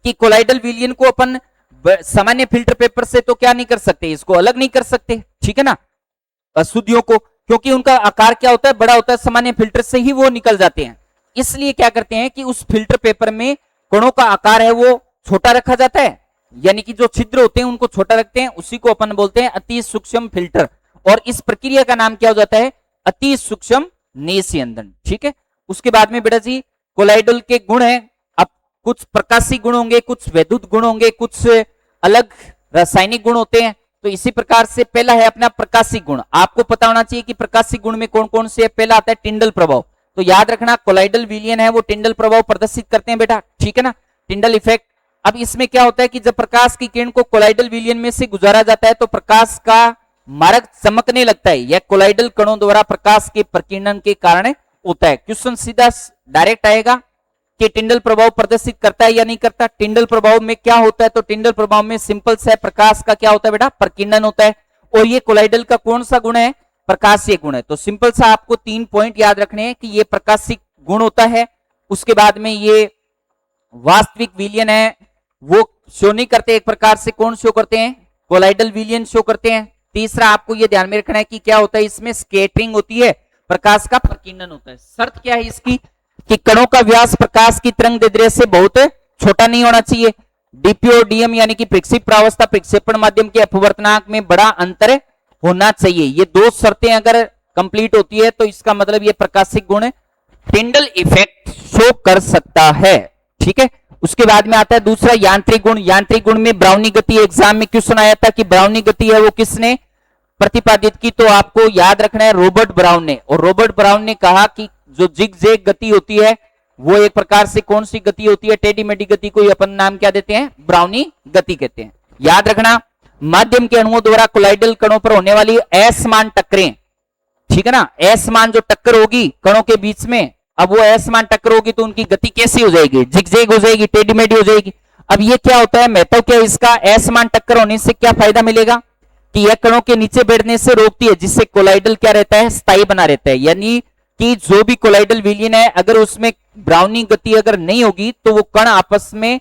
कि कोलाइडल विलयन को अपन सामान्य फिल्टर पेपर से तो क्या नहीं कर सकते, इसको अलग नहीं कर सकते, ठीक है ना, अशुद्धियों को, क्योंकि उनका आकार क्या होता है, बड़ा होता है, सामान्य फिल्टर से ही वो निकल जाते हैं। इसलिए क्या करते हैं कि उस फिल्टर पेपर में कणों का आकार है वो छोटा रखा जाता है, यानी कि जो छिद्र होते हैं उनको छोटा रखते हैं, उसी को अपन बोलते हैं अति सूक्ष्म फिल्टर। और इस प्रक्रिया का नाम क्या हो जाता है, अति सूक्ष्म निस्यंदन, ठीक है। उसके बाद में बेटा जी कोलाइडल के गुण है। अब कुछ प्रकाशिक गुण होंगे, कुछ वैद्युत गुण होंगे, कुछ अलग रासायनिक गुण होते हैं। तो इसी प्रकार से पहला है अपना प्रकाशिक गुण। आपको पता होना चाहिए कि प्रकाशिक गुण में कौन कौन से है। पहला आता है टिंडल प्रभाव। तो याद रखना कोलाइडल विलयन है वो टिंडल प्रभाव प्रदर्शित करते हैं बेटा, ठीक है ना, टिंडल इफेक्ट। अब इसमें क्या होता है कि जब प्रकाश की किरण को कोलाइडल विलयन में से गुजारा जाता है तो प्रकाश का मार्ग चमकने लगता है। यह कोलाइडल कणों द्वारा प्रकाश के प्रकीर्णन के कारण होता है। क्वेश्चन सीधा डायरेक्ट आएगा कि टिंडल प्रभाव प्रदर्शित करता है या नहीं करता। टिंडल प्रभाव में क्या होता है, तो टिंडल प्रभाव में सिंपल से प्रकाश का क्या होता है बेटा, प्रकीर्णन होता है। और ये कोलाइडल का कौन सा गुण है, प्रकाशीय गुण है। तो सिंपल सा आपको 3 पॉइंट याद रखने हैं कि ये प्रकाशिक गुण होता है। उसके बाद में ये वास्तविक विलयन है वो शो नहीं करते, एक प्रकार से कौन शो करते हैं, कोलाइडल विलयन शो करते हैं। तीसरा आपको ये ध्यान में रखना है कि क्या होता है, इसमें स्कैटरिंग होती है, प्रकाश का प्रकीर्णन होता है। शर्त क्या है इसकी कि कणों का व्यास प्रकाश की तरंग दैर्ध्य से बहुत छोटा नहीं होना चाहिए। डीपी और डीएम यानी कि प्रक्षेप प्रावस्था प्रक्षेपण माध्यम के अपवर्तनांक में बड़ा अंतर होना चाहिए। ये 2 शर्तें अगर कंप्लीट होती है तो इसका मतलब ये प्रकाशिक गुण टिंडल इफेक्ट शो कर सकता है, ठीक है। उसके बाद में आता है दूसरा यांत्रिक गुण। यांत्रिक गुण में ब्राउनी गति, एग्जाम में क्वेश्चन आया था कि ब्राउनी गति है वो किसने प्रतिपादित की, तो आपको याद रखना है रॉबर्ट ब्राउन ने। और रॉबर्ट ब्राउन ने कहा कि जो जिगजैग गति होती है वो एक प्रकार से कौन सी गति होती है, टेढ़ी मेढ़ी गति को अपन नाम क्या देते हैं, ब्राउनी गति कहते हैं। याद रखना माध्यम के अणुओं द्वारा कोलाइडल कणों पर होने वाली असमान टक्करें, ठीक है ना, असमान जो टक्कर होगी कणों के बीच में, अब वो असमान टक्कर होगी तो उनकी गति कैसी हो जाएगी, जिगजैग हो जाएगी, टेढ़ी मेढ़ी हो जाएगी। अब ये क्या होता है, महत्व क्या इसका, असमान टक्कर होने से क्या फायदा मिलेगा कि यह कणों के नीचे बैठने से रोकती है, जिससे कोलाइडल क्या रहता है, स्थायी बना रहता है। यानी कि जो भी कोलाइडल विलयन है अगर उसमें ब्राउनी गति अगर नहीं होगी तो वो कण आपस में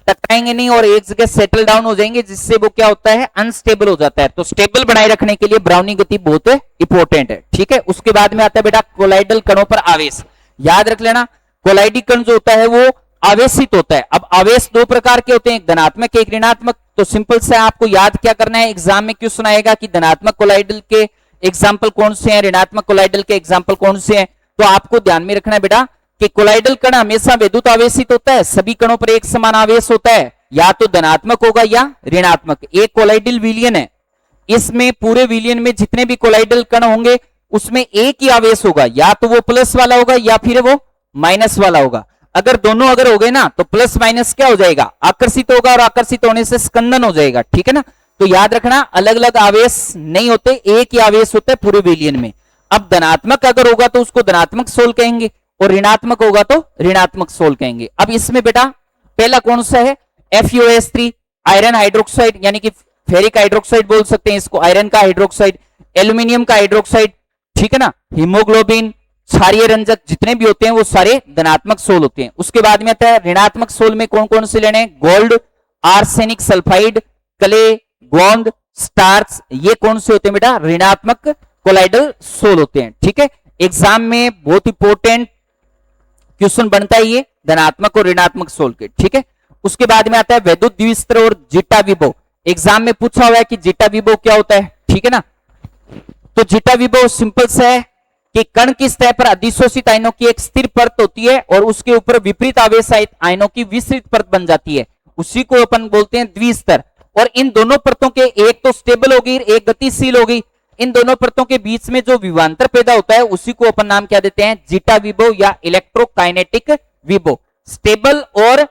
टकराएंगे नहीं और एक जगह सेटल डाउन हो जाएंगे, जिससे वो क्या होता है, अनस्टेबल हो जाता है। तो स्टेबल बनाए रखने के लिए ब्राउनी गति बहुत इंपॉर्टेंट है, ठीक है। उसके बाद में आता है बेटा कोलाइडल कणों पर आवेश। याद रख लेना कोलाइडी कण जो होता है वो आवेशित होता है। अब आवेश 2 प्रकार के होते हैं, एक धनात्मक एक ऋणात्मक। तो सिंपल से आपको याद क्या करना है, एग्जाम में क्वेश्चन आएगा कि धनात्मक कोलाइडल के एग्जाम्पल कौन से हैं, ऋणात्मक कोलाइडल के एग्जाम्पल कौन से हैं। तो आपको ध्यान में रखना है बेटा कि कोलाइडल कण हमेशा विद्युत आवेशित होता है, सभी कणों पर एक समान आवेश होता है, या तो धनात्मक होगा या ऋणात्मक। एक कोलाइडल विलयन है, इसमें पूरे विलयन में जितने भी कोलाइडल कण होंगे उसमें एक ही आवेश होगा, या तो वो प्लस वाला होगा या फिर वो माइनस वाला होगा। अगर दोनों अगर हो गए ना तो प्लस माइनस क्या हो जाएगा, आकर्षित होगा, और आकर्षित होने से स्कंदन हो जाएगा, ठीक है ना। तो याद रखना अलग अलग आवेश नहीं होते, एक ही आवेश होता है पूरे विलियन में। अब धनात्मक अगर होगा तो उसको धनात्मक सोल कहेंगे, और ऋणात्मक होगा तो ऋणात्मक सोल कहेंगे। अब इसमें बेटा पहला कौन सा है, FeOH3 आयरन हाइड्रोक्साइड, यानी कि फेरिक हाइड्रोक्साइड बोल सकते हैं इसको, आयरन का हाइड्रोक्साइड, एल्यूमिनियम का हाइड्रोक्साइड, ठीक है ना, हीमोग्लोबिन, क्षारीय रंजक जितने भी होते हैं वो सारे धनात्मक सोल होते हैं। उसके बाद में आता है ऋणात्मक सोल में कौन कौन से लेने, गोल्ड, आर्सेनिक सल्फाइड, क्ले, गोंद, स्टार्च, ये कौन से होते हैं बेटा, ऋणात्मक कोलाइडल सोल होते हैं, ठीक है। एग्जाम में बहुत इंपॉर्टेंट क्वेश्चन बनता है ये धनात्मक और ऋणात्मक सोल के, ठीक है। उसके बाद में आता है वैद्युत द्विस्तर और जीटा विभव। एग्जाम में पूछा हुआ है कि जीटा विभव क्या होता है, ठीक है ना। तो जीटा विभव सिंपल से है कि कण की सतह पर अधिशोषित आयनों की एक स्थिर परत होती है और उसके ऊपर विपरीत आवेश आयनों की विस्तृत परत बन जाती है, उसी को अपन बोलते हैं द्विस्तर। और इन दोनों परतों के एक तो स्टेबल होगी, एक गतिशील होगी, इन दोनों परतों के बीच में जो विभवांतर पैदा होता है उसी को अपन नाम क्या देते हैं, जीटा विभव या इलेक्ट्रोकाइनेटिक विभव। स्टेबल और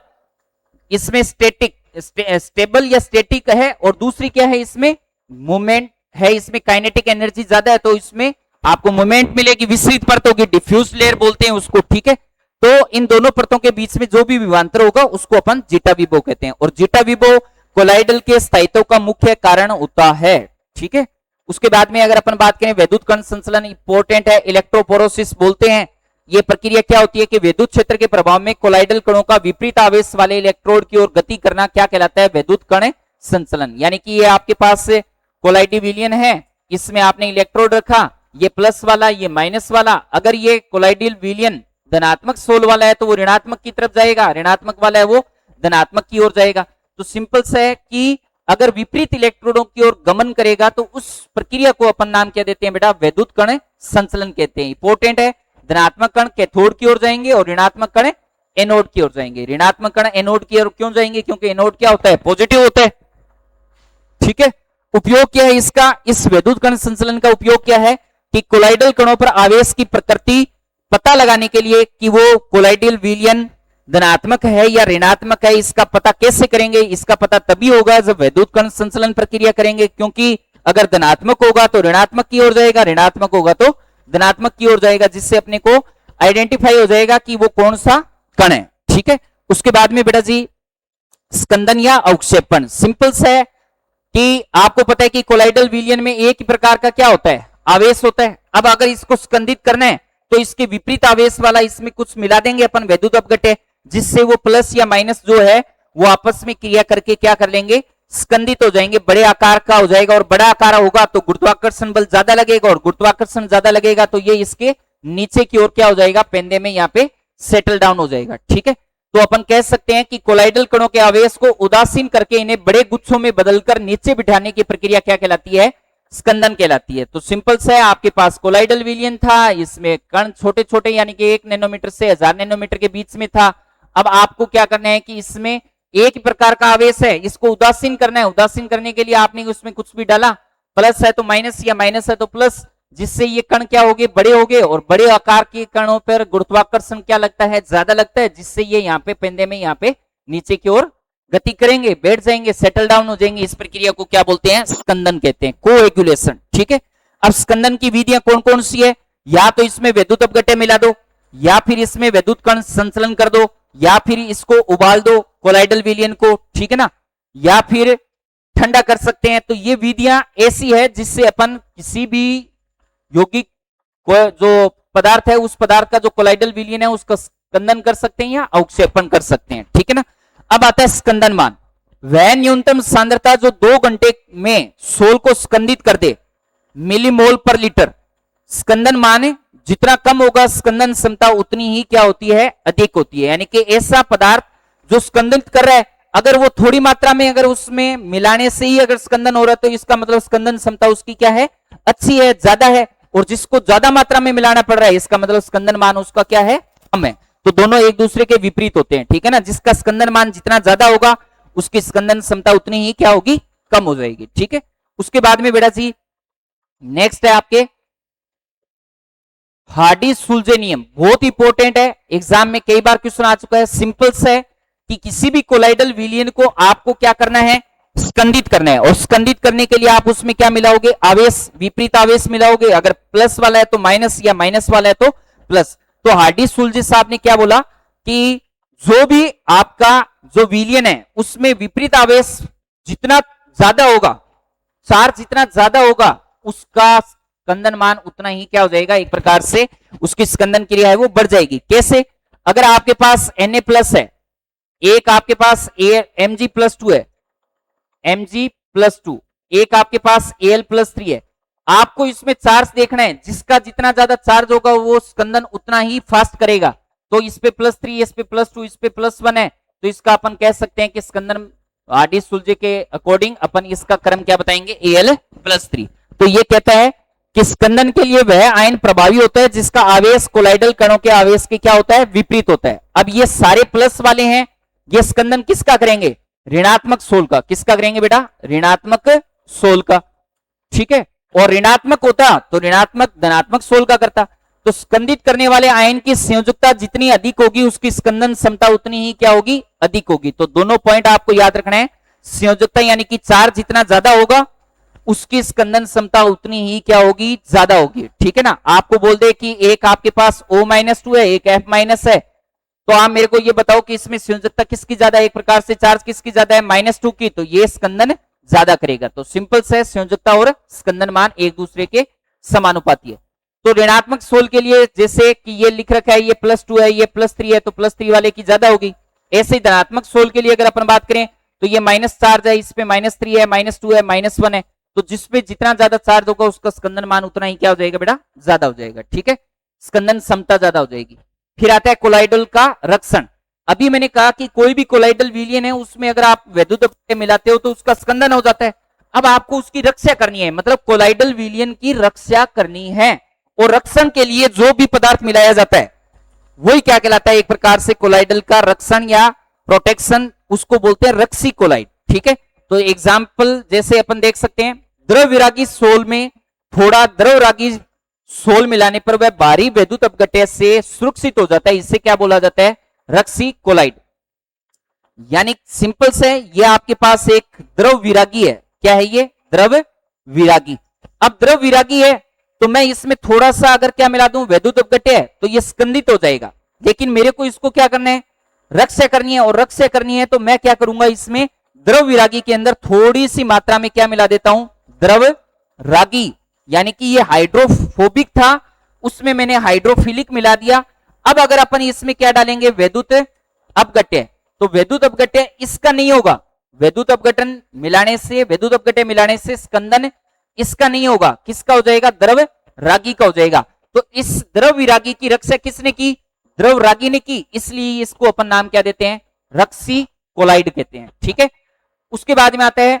इसमें स्टेटिक, स्टेबल या स्टेटिक है, और दूसरी क्या है, इसमें मूवमेंट है, इसमें काइनेटिक एनर्जी ज्यादा है तो इसमें आपको मूवमेंट मिलेगी, विस्तृत परत होगी, डिफ्यूज लेयर बोलते हैं उसको, ठीक है। तो इन दोनों परतों के बीच में जो भी विभवांतर होगा उसको अपन जीटा विभव कहते हैं, और जीटा विभव कोलाइडल के स्थायित्व का मुख्य कारण होता है, ठीक है। उसके बाद में अगर अपन बात करें वैद्युत कण संचलन, इंपॉर्टेंट है, इलेक्ट्रोपोरोसिस बोलते हैं। ये प्रक्रिया क्या होती है कि विद्युत क्षेत्र के प्रभाव में कोलाइडल कणों का विपरीत आवेश वाले इलेक्ट्रोड की ओर गति करना क्या कहलाता है, वैद्युत कण संचलन। यानी कि ये आपके पास कोलाइडी विलियन है, इसमें आपने इलेक्ट्रोड रखा, ये प्लस वाला ये माइनस वाला, अगर ये कोलाइडल विलियन धनात्मक सोल वाला है तो वो ऋणात्मक की तरफ जाएगा, ऋणात्मक वाला है वो धनात्मक की ओर जाएगा। तो सिंपल से है कि अगर विपरीत इलेक्ट्रोडों की ओर गमन करेगा तो उस प्रक्रिया को अपन नाम क्या देते हैं बेटा, वैद्युत कण संचलन कहते हैं। इंपॉर्टेंट है, धनात्मक कण कैथोड की ओर जाएंगे और ऋणात्मक कण एनोड की ओर जाएंगे। ऋणात्मक कण एनोड की ओर क्यों जाएंगे, क्योंकि एनोड क्या होता है, पॉजिटिव होता है, ठीक है। उपयोग क्या है इसका, इस वैद्युत कण संचलन का उपयोग क्या है कि कोलाइडल कणों पर आवेश की प्रकृति पता लगाने के लिए कि वो कोलाइडल विलियन धनात्मक है या ऋणात्मक है, इसका पता कैसे करेंगे, इसका पता तभी होगा जब वैद्युत कण संचलन प्रक्रिया करेंगे, क्योंकि अगर धनात्मक होगा तो ऋणात्मक की ओर जाएगा, ऋणात्मक होगा तो धनात्मक की ओर जाएगा, जिससे अपने को आइडेंटिफाई हो जाएगा कि वो कौन सा कण है, ठीक है। उसके बाद में बेटा जी स्कंदन या अवक्षेपण, सिंपल से है कि आपको पता है कि कोलाइडल विलियन में एक ही प्रकार का क्या होता है, आवेश होता है। अब अगर इसको स्कंदित करना है तो इसके विपरीत आवेश वाला इसमें कुछ मिला देंगे अपन वैद्युत अपघट्य, जिससे वो प्लस या माइनस जो है वो आपस में क्रिया करके क्या कर लेंगे, स्कंदित हो जाएंगे, बड़े आकार का हो जाएगा, और बड़ा आकार होगा तो गुरुत्वाकर्षण बल ज्यादा लगेगा, और गुरुत्वाकर्षण ज्यादा लगेगा तो ये इसके नीचे की ओर क्या हो जाएगा, पेंदे में यहाँ पे सेटल डाउन हो जाएगा, ठीक है। तो अपन कह सकते हैं कि कोलाइडल कणों के आवेश को उदासीन करके इन्हें बड़े गुच्छों में बदलकर नीचे बिठाने की प्रक्रिया क्या कहलाती है, स्कंदन कहलाती है। तो सिंपल से आपके पास कोलाइडल विलियन था, इसमें कण छोटे छोटे यानी कि 1 नैनोमीटर से 1000 नैनोमीटर के बीच में था। अब आपको क्या करना है कि इसमें एक ही प्रकार का आवेश है, इसको उदासीन करना है। उदासीन करने के लिए आपने उसमें कुछ भी डाला, प्लस है तो माइनस या माइनस है तो प्लस, जिससे ये कण क्या हो गए, बड़े हो गए, और बड़े आकार के कणों पर गुरुत्वाकर्षण क्या लगता है, ज्यादा लगता है, जिससे ये यहाँ पे पेंदे में यहाँ पे नीचे की ओर गति करेंगे, बैठ जाएंगे, सेटल डाउन हो जाएंगे। इस प्रक्रिया को क्या बोलते हैं, स्कंदन कहते हैं, कोएगुलेशन, ठीक है। अब स्कंदन की विधियां कौन कौन सी है, या तो इसमें वैद्युत अपघट्य मिला दो, या फिर इसमें वैद्युत कण संचलन कर दो, या फिर इसको उबाल दो कोलाइडल विलियन को, ठीक है ना, या फिर ठंडा कर सकते हैं। तो ये विधियां ऐसी है जिससे अपन किसी भी यौगिक जो पदार्थ है उस पदार्थ का जो कोलाइडल विलियन है उसका स्कंदन कर सकते हैं या अवक्षेपण कर सकते हैं, ठीक है ना। अब आता है स्कंदन मान, वह न्यूनतम सांद्रता जो 2 घंटे में सोल को स्कंदित कर दे, मिलीमोल पर लीटर। स्कंदन मान है जितना कम होगा स्कंदन क्षमता उतनी ही क्या होती है, अधिक होती है। यानी कि ऐसा पदार्थ जो स्कंदित कर रहा है, अगर वो थोड़ी मात्रा में अगर उसमें मिलाने से ही अगर स्कंदन हो रहा है तो इसका मतलब स्कंदन क्षमता उसकी क्या है, अच्छी है, ज्यादा है। और जिसको ज्यादा मात्रा में मिलाना पड़ रहा है इसका मतलब स्कंदन मान उसका क्या है, कम है। तो दोनों एक दूसरे के विपरीत होते हैं, ठीक है ना। जिसका स्कंदन मान जितना ज्यादा होगा उसकी स्कंदन क्षमता उतनी ही क्या होगी, कम हो जाएगी, ठीक है। उसके बाद में बेटा जी नेक्स्ट है आपके हार्डी-सुलजे नियम बहुत इंपॉर्टेंट है, एग्जाम में कई बार क्वेश्चन आ चुका है। सिंपल से है कि किसी भी कोलाइडल विलियन को आपको क्या करना है, स्कंदित करना है, और स्कंदित करने के लिए आप उसमें क्या मिलाओगे, आवेश, विपरीत आवेश मिलाओगे। अगर प्लस वाला है तो माइनस, या माइनस वाला है तो प्लस। तो हार्डी-सुलजे साहब ने क्या बोला कि जो भी आपका जो विलियन है उसमें विपरीत आवेश जितना ज्यादा होगा, चार्ज जितना ज्यादा होगा, उसका स्कंदन मान उतना ही क्या हो जाएगा, एक प्रकार से उसकी स्कंदन क्रिया है वो बढ़ जाएगी। कैसे? अगर आपके पास Na प्लस है, एक आपके पास Mg+2 है, Mg+2, एक आपके पास Al+3 है, आपको इसमें चार्ज देखना है, जिसका जितना ज्यादा चार्ज होगा वो स्कंदन उतना ही फास्ट करेगा। तो इस पे +3, इस पे +2, इस पे +1 है, तो इसका अपन कह सकते हैं कि स्कंदन हार्डी-सुलजे के अकॉर्डिंग अपन इसका क्रम क्या बताएंगे, Al+3। तो ये कहता है कि स्कंदन के लिए वह आयन प्रभावी होता है जिसका आवेश कोलाइडल कणों के आवेश के क्या होता है, विपरीत होता है। अब ये सारे प्लस वाले हैं, ये स्कंदन किसका करेंगे, ऋणात्मक सोल का। किसका करेंगे बेटा, ऋणात्मक सोल का, ठीक है। और ऋणात्मक होता तो ऋणात्मक धनात्मक सोल का करता। तो स्कंदित करने वाले आयन की संयोजकता जितनी अधिक होगी उसकी स्कंदन क्षमता उतनी ही क्या होगी, अधिक होगी। तो दोनों पॉइंट आपको याद रखना है, संयोजकता यानी कि चार्ज जितना ज्यादा होगा उसकी स्कंदन क्षमता उतनी ही क्या होगी, ज्यादा होगी, ठीक है ना। आपको बोल दे कि एक आपके पास O-2 है, एक F- है, तो आप मेरे को ये बताओ कि इसमें संयोजकता किसकी ज्यादा है, एक प्रकार से चार्ज किसकी ज्यादा है, -2 की, तो ये स्कंदन ज्यादा करेगा। तो सिंपल से संयोजकता और स्कंदन मान एक दूसरे के समानुपाती है। तो ऋणात्मक सोल के लिए जैसे कि ये लिख रखा है, ये +2 है, ये +3 है, तो +3 वाले की ज्यादा होगी। ऐसे ही धनात्मक सोल के लिए अगर अपन बात करें तो ये माइनस चार्ज है, इस पे -3 है, -2 है, -1 है, तो जिसपे जितना ज्यादा चार्ज होगा उसका स्कंदन मान उतना ही क्या हो जाएगा बेटा, ज्यादा हो जाएगा, ठीक है। स्कंदन क्षमता ज्यादा हो जाएगी। फिर आता है कोलाइडल का रक्षण। अभी मैंने कहा कि कोई भी कोलाइडल विलियन है उसमें अगर आप वैद्युत अपघट्य मिलाते हो तो उसका स्कंदन हो जाता है। अब आपको उसकी रक्षा करनी है, मतलब कोलाइडल विलियन की रक्षा करनी है, और रक्षण के लिए जो भी पदार्थ मिलाया जाता है वही क्या कहलाता है, एक प्रकार से कोलाइडल का रक्षण या प्रोटेक्शन, उसको बोलते हैं रक्षी कोलाइड, ठीक है। तो एग्जाम्पल जैसे अपन देख सकते हैं, द्रव विरागी सोल में थोड़ा द्रव रागी सोल मिलाने पर वह बाहरी वैद्युत अपघट्य से सुरक्षित हो जाता है, इससे क्या बोला जाता है, रक्षी कोलाइड। यानी सिंपल से ये आपके पास एक द्रव विरागी है, क्या है ये, द्रव विरागी। अब द्रव विरागी है तो मैं इसमें थोड़ा सा अगर क्या मिला दूं, वैद्युत अपघट्य है, तो ये स्कंदित हो जाएगा। लेकिन मेरे को इसको क्या करना है, रक्षा करनी है, और रक्षा करनी है तो मैं क्या करूंगा, इसमें द्रव विरागी के अंदर थोड़ी सी मात्रा में क्या मिला देता हूं, द्रव रागी। यानी कि ये हाइड्रोफोबिक था, उसमें मैंने हाइड्रोफिलिक मिला दिया। अब अगर अपन इसमें क्या डालेंगे, वैद्युत अपघट्य, तो वैद्युत अपघट्य इसका नहीं होगा, वैद्युत अपघटन मिलाने से, वैद्युत अपघट्य मिलाने से स्कंदन इसका नहीं होगा, किसका हो जाएगा, द्रव रागी का हो जाएगा। तो इस द्रव विरागी की रक्षा किसने की, द्रव रागी ने की, इसलिए इसको अपन नाम क्या देते हैं, रक्षी कोलाइड कहते हैं, ठीक है। उसके बाद में आता है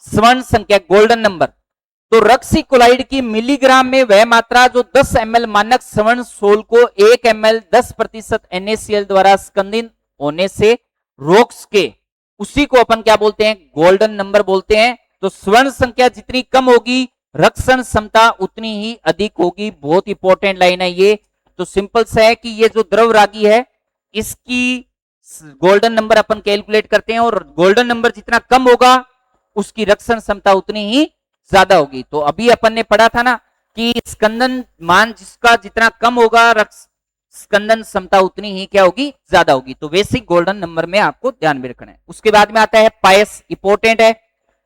स्वर्ण संख्या, गोल्डन नंबर। तो रक्षी कोलाइड की मिलीग्राम में वह मात्रा जो 10 ml मानक स्वर्ण सोल को 1 ml 10% NaCl द्वारा स्कंदित होने से रोक सके, उसी को अपन क्या बोलते हैं, गोल्डन नंबर बोलते हैं। तो स्वर्ण संख्या जितनी कम होगी रक्षण क्षमता उतनी ही अधिक होगी। बहुत इंपॉर्टेंट लाइन है ये। तो सिंपल सा है कि ये जो द्रव रागी है इसकी गोल्डन नंबर अपन कैलकुलेट करते हैं, और गोल्डन नंबर जितना कम होगा उसकी रक्षण क्षमता उतनी ही ज्यादा होगी। तो अभी अपन ने पढ़ा था ना कि स्कंदन मान जिसका जितना कम होगा स्कंदन क्षमता उतनी ही क्या होगी, ज्यादा होगी। तो वैसे गोल्डन नंबर में आपको ध्यान में रखना है। उसके बाद में आता है पायस, इंपॉर्टेंट है,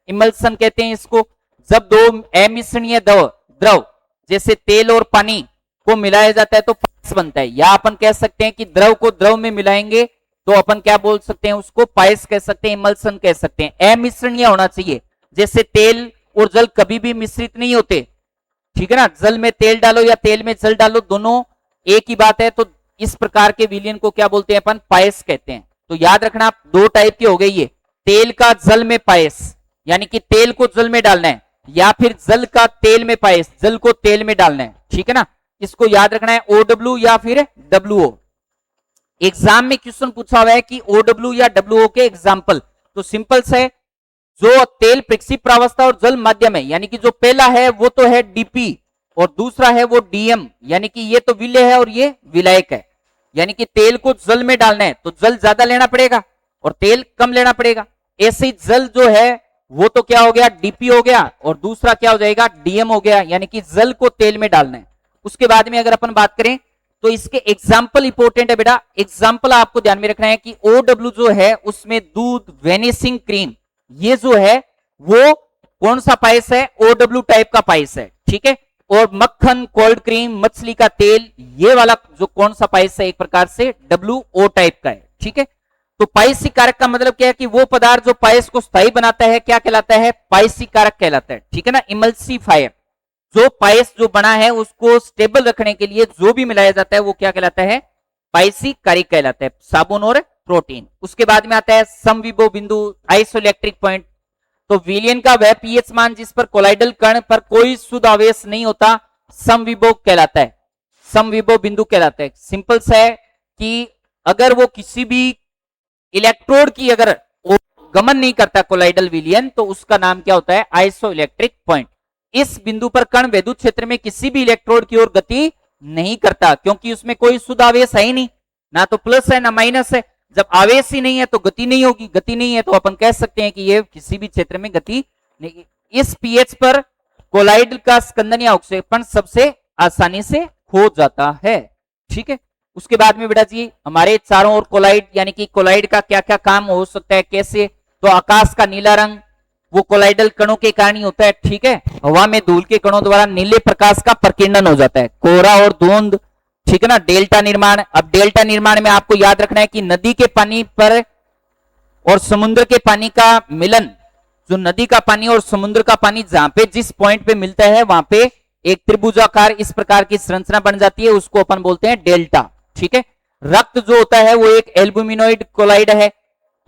इमल्सन कहते हैं इसको। जब दो अमिश्रणीय द्रव जैसे तेल और पानी को मिलाया जाता है तो पायस बनता है, या अपन कह सकते हैं कि द्रव को द्रव में मिलाएंगे तो अपन क्या बोल सकते हैं, उसको पायस कह सकते हैं, इमल्सन कह सकते हैं। अमिश्रणीय होना चाहिए, जैसे तेल और जल कभी भी मिश्रित नहीं होते, ठीक है ना। जल में तेल डालो या तेल में जल डालो, दोनों एक ही बात है। तो इस प्रकार के विलयन को क्या बोलते हैं अपन, पायस कहते हैं। तो याद रखना दो टाइप के हो गए ये, तेल का जल में पायस यानी कि तेल को जल में डालना है, या फिर जल का तेल में पायस, जल को तेल में डालना है, ठीक है ना। इसको याद रखना है, OW या फिर WO। एग्जाम में क्वेश्चन पूछा हुआ है कि OW या WO के एग्जाम्पल। तो सिंपल से जो तेल प्रक्षेप्य प्रावस्था और जल माध्यम है, यानी कि जो पहला है वो तो है DP, और दूसरा है वो डीएम, यानी कि ये तो विलेय है और ये विलायक है, यानी कि तेल को जल में डालना है तो जल ज्यादा लेना पड़ेगा और तेल कम लेना पड़ेगा। ऐसे ही जल जो है वो तो क्या हो गया, डीपी हो गया, और दूसरा क्या हो जाएगा, डीएम हो गया, यानी कि जल को तेल में डालना है। उसके बाद में अगर अपन बात करें तो इसके एग्जाम्पल इंपोर्टेंट है बेटा। एग्जाम्पल आपको ध्यान में रखना है कि OW जो है उसमें दूध, वेनिसिंग क्रीम, ये जो है वो कौन सा पाइस है, OW टाइप का पाइस है, ठीक है। और मक्खन, कोल्ड क्रीम, मछली का तेल, ये वाला जो कौन सा पाइस है, एक प्रकार से WO टाइप का है, ठीक है। तो पाइसिक कारक का मतलब क्या है कि वो पदार्थ जो पाइस को स्थायी बनाता है क्या कहलाता है, पाइसिक कारक कहलाता है, ठीक है ना। इमल्सिफायर, जो पाइस जो बना है उसको स्टेबल रखने के लिए जो भी मिलाया जाता है वो क्या कहलाता है, पाइसिक कारक कहलाता है, साबुन और प्रोटीन। उसके बाद में आता है समविभव बिंदु, आइसोइलेक्ट्रिक पॉइंट। तो विलयन का वह पीएच मान जिस पर कोलाइडल कण पर कोई शुद्ध आवेश नहीं होता समविभव कहलाता है, समविभव बिंदु कहलाता है। सिंपल सा है कि अगर वो किसी भी इलेक्ट्रोड की अगर गमन नहीं करता कोलाइडल विलयन, तो उसका नाम क्या होता है, आइसोइलेक्ट्रिक पॉइंट। इस बिंदु पर कण विद्युत क्षेत्र में किसी भी इलेक्ट्रोड की ओर गति नहीं करता, क्योंकि उसमें कोई शुद्ध आवेश है ही नहीं, ना तो प्लस है ना माइनस है। जब आवेश ही नहीं है तो गति नहीं होगी, गति नहीं है तो अपन कह सकते हैं कि ये किसी भी क्षेत्र में गति नहीं। इस पीएच पर कोलाइड का स्कंदन या अवक्षेपण सबसे आसानी से हो जाता है, ठीक है। उसके बाद में बेटा जी हमारे चारों ओर कोलाइड, यानी कि कोलाइड का क्या क्या काम हो सकता है, कैसे, तो आकाश का नीला रंग वो कोलाइडल कणों के कारण ही होता है, ठीक है। हवा में धूल के कणों द्वारा नीले प्रकाश का प्रकीर्णन हो जाता है, कोहरा और धुंध, ठीक है ना। डेल्टा निर्माण, अब डेल्टा निर्माण में आपको याद रखना है कि नदी के पानी पर और समुद्र के पानी का मिलन, जो नदी का पानी और समुद्र का पानी जहां पे जिस पॉइंट पे मिलता है वहां पे एक त्रिभुजाकार इस प्रकार की संरचना बन जाती है, उसको अपन बोलते हैं डेल्टा, ठीक है। रक्त जो होता है वो एक एल्बुमिनोइड कोलाइड है,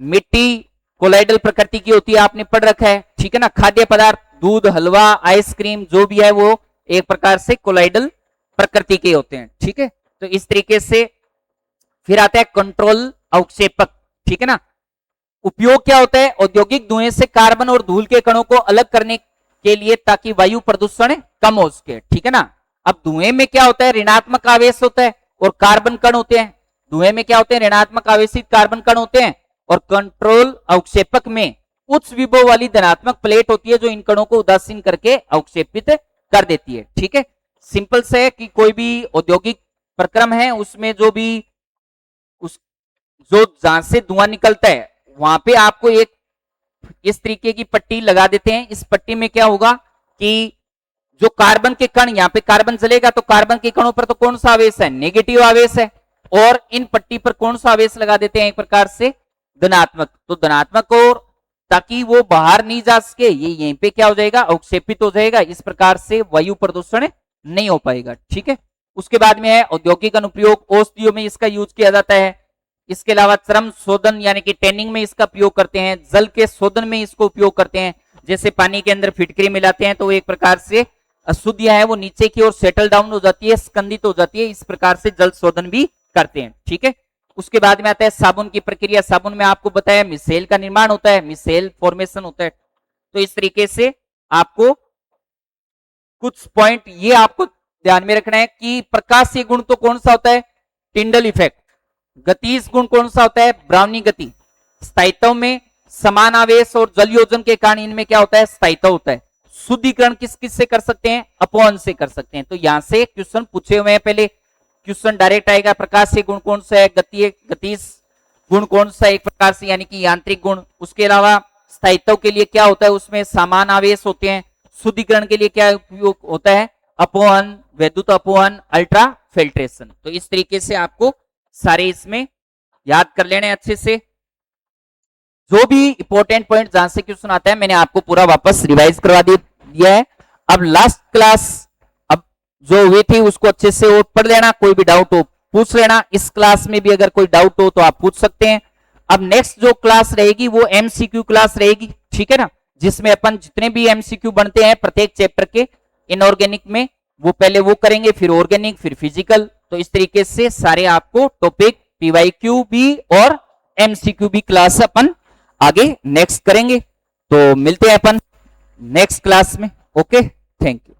मिट्टी कोलाइडल प्रकृति की होती है, आपने पढ़ रखा है, ठीक है ना। खाद्य पदार्थ, दूध, हलवा, आइसक्रीम जो भी है वो एक प्रकार से कोलाइडल प्रकृति के होते हैं, ठीक है। तो इस तरीके से फिर आता है कंट्रोल अवक्षेपक, ठीक है ना। उपयोग क्या होता है, औद्योगिक धुएं से कार्बन और धूल के कणों को अलग करने के लिए, ताकि वायु प्रदूषण कम हो सके, ठीक है ना। अब धुएं में क्या होता है, ऋणात्मक आवेश होता है और कार्बन कण होते हैं। धुएं में क्या होते हैं, ऋणात्मक आवेशित कार्बन कण होते हैं, और कंट्रोल अवक्षेपक में उच्च विभव वाली धनात्मक प्लेट होती है जो इन कणों को उदासीन करके अवक्षेपित कर देती है, ठीक है। सिंपल से है कि कोई भी औद्योगिक प्रक्रम है उसमें जो भी जो जहां से धुआं निकलता है वहां पे आपको एक इस तरीके की पट्टी लगा देते हैं। इस पट्टी में क्या होगा कि जो कार्बन के कण, यहाँ पे कार्बन जलेगा तो कार्बन के कणों पर तो कौन सा आवेश है, नेगेटिव आवेश है, और इन पट्टी पर कौन सा आवेश लगा देते हैं, एक प्रकार से धनात्मक। तो धनात्मक, और ताकि वो बाहर नहीं जा सके, ये यहीं पे क्या हो जाएगा, अवक्षेपित हो जाएगा। इस प्रकार से वायु प्रदूषण नहीं हो पाएगा, ठीक है। उसके बाद में है औद्योगिक अनुप्रयोग, औषधियों में इसका यूज किया जाता है। इसके अलावा चर्म शोधन यानी कि टैनिंग में इसका उपयोग करते हैं, जल के शोधन में इसको उपयोग करते हैं। जैसे पानी के अंदर फिटकरी मिलाते हैं तो एक प्रकार से अशुद्धियां है वो नीचे की ओर सेटल डाउन हो जाती है, स्कंदित हो जाती है, इस प्रकार से जल शोधन भी करते हैं, ठीक है। उसके बाद में आता है साबुन की प्रक्रिया। साबुन में आपको बताया मिसेल का निर्माण होता है, मिसेल फॉर्मेशन होता है। तो इस तरीके से आपको कुछ पॉइंट ये आपको ध्यान में रखना है कि प्रकाशीय गुण तो कौन सा होता है, टिंडल इफेक्ट। गतिज गुण कौन सा होता है, ब्राउनी गति। स्थायित्व में समान आवेश और जल योजन के कारण इनमें क्या होता है, स्थायित्व होता है। शुद्धिकरण किस किस से कर सकते हैं, अपवहन से कर सकते हैं। तो यहां से क्वेश्चन पूछे हुए हैं, पहले क्वेश्चन डायरेक्ट आएगा, प्रकाशीय गुण कौन सा है, गतिज गुण कौन सा है, एक प्रकार से यानी कि यांत्रिक गुण। उसके अलावा स्थायित्व के लिए क्या होता है, उसमें समान आवेश होते हैं। शुद्धिकरण के लिए क्या उपयोग होता है, अपवहन, वैद्युत अपवहन, अल्ट्रा फिल्ट्रेशन। तो इस तरीके से आपको सारे इसमें याद कर लेने अच्छे से। जो भी इंपॉर्टेंट पॉइंट जहां से क्वेश्चन आता है मैंने आपको पूरा वापस रिवाइज करवा दिया है। अब लास्ट क्लास अब जो हुई थी उसको अच्छे से और पढ़ लेना, कोई भी डाउट हो पूछ लेना। इस क्लास में भी अगर कोई डाउट हो तो आप पूछ सकते हैं। अब नेक्स्ट जो क्लास रहेगी वो एमसीक्यू क्लास रहेगी, ठीक है ना, जिसमें अपन जितने भी एमसीक्यू बनते हैं प्रत्येक चैप्टर के इनऑर्गेनिक में, वो पहले वो करेंगे, फिर ऑर्गेनिक, फिर फिजिकल। तो इस तरीके से सारे आपको टॉपिक पीवाईक्यू भी और एमसीक्यू भी क्लास अपन आगे नेक्स्ट करेंगे। तो मिलते हैं अपन नेक्स्ट क्लास में। Okay, thank you.